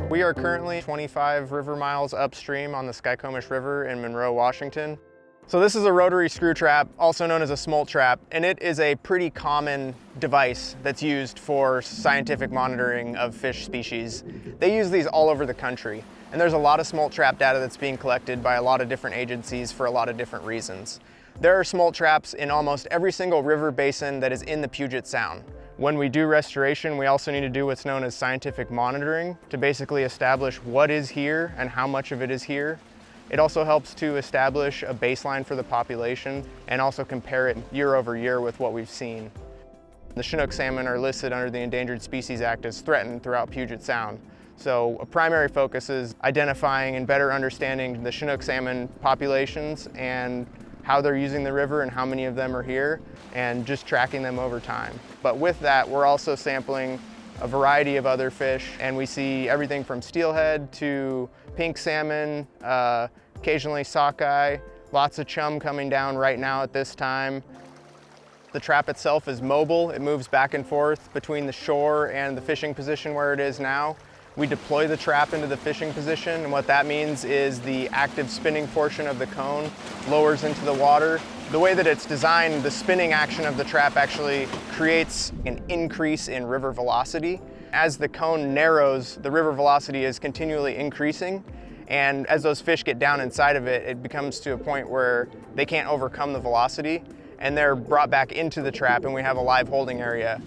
We are currently 25 river miles upstream on the Skykomish River in Monroe, Washington. So this is a rotary screw trap, also known as a smolt trap, and it is a pretty common device that's used for scientific monitoring of fish species. They use these all over the country, and there's a lot of smolt trap data that's being collected by a lot of different agencies for a lot of different reasons. There are smolt traps in almost every single river basin that is in the Puget Sound. When we do restoration, we also need to do what's known as scientific monitoring to basically establish what is here and how much of it is here. It also helps to establish a baseline for the population and also compare it year over year with what we've seen. The Chinook salmon are listed under the Endangered Species Act as threatened throughout Puget Sound. So a primary focus is identifying and better understanding the Chinook salmon populations and how they're using the river and how many of them are here, and just tracking them over time. But with that, we're also sampling a variety of other fish, and we see everything from steelhead to pink salmon, occasionally sockeye, lots of chum coming down right now at this time. The trap itself is mobile. It moves back and forth between the shore and the fishing position where it is now. We deploy the trap into the fishing position, and what that means is the active spinning portion of the cone lowers into the water. The way that it's designed, the spinning action of the trap actually creates an increase in river velocity. As the cone narrows, the river velocity is continually increasing, and as those fish get down inside of it, it becomes to a point where they can't overcome the velocity, and they're brought back into the trap, and we have a live holding area.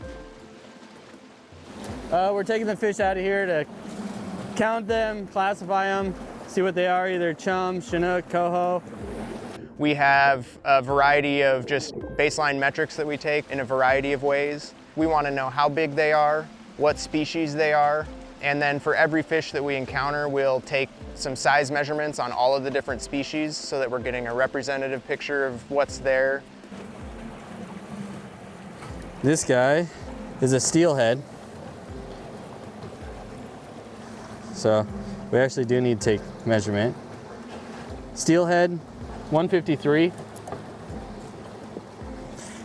We're taking the fish out of here to count them, classify them, see what they are, either chum, Chinook, coho. We have a variety of just baseline metrics that we take in a variety of ways. We want to know how big they are, what species they are, and then for every fish that we encounter, we'll take some size measurements on all of the different species so that we're getting a representative picture of what's there. This guy is a steelhead. So we actually do need to take measurement. Steelhead, 153.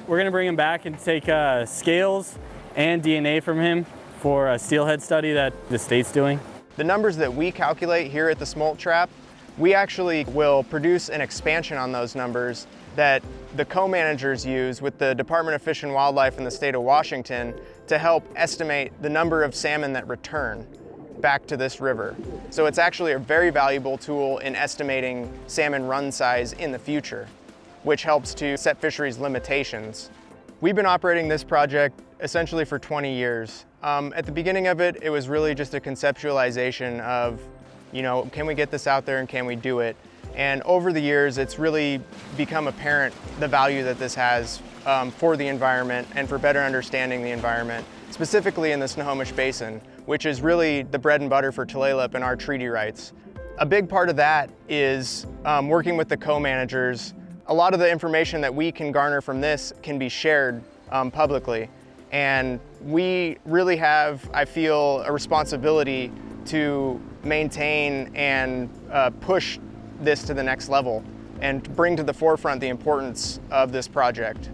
We're gonna bring him back and take scales and DNA from him for a steelhead study that the state's doing. The numbers that we calculate here at the smolt trap, we actually will produce an expansion on those numbers that the co-managers use with the Department of Fish and Wildlife in the state of Washington to help estimate the number of salmon that return back to this river. So it's actually a very valuable tool in estimating salmon run size in the future, which helps to set fisheries limitations. We've been operating this project essentially for 20 years. At the beginning of it, it was really just a conceptualization of, can we get this out there and can we do it? And over the years, it's really become apparent the value that this has for the environment and for better understanding the environment, specifically in the Snohomish Basin, which is really the bread and butter for Tulalip and our treaty rights. A big part of that is working with the co-managers. A lot of the information that we can garner from this can be shared publicly. And we really have, I feel, a responsibility to maintain and push this to the next level and bring to the forefront the importance of this project.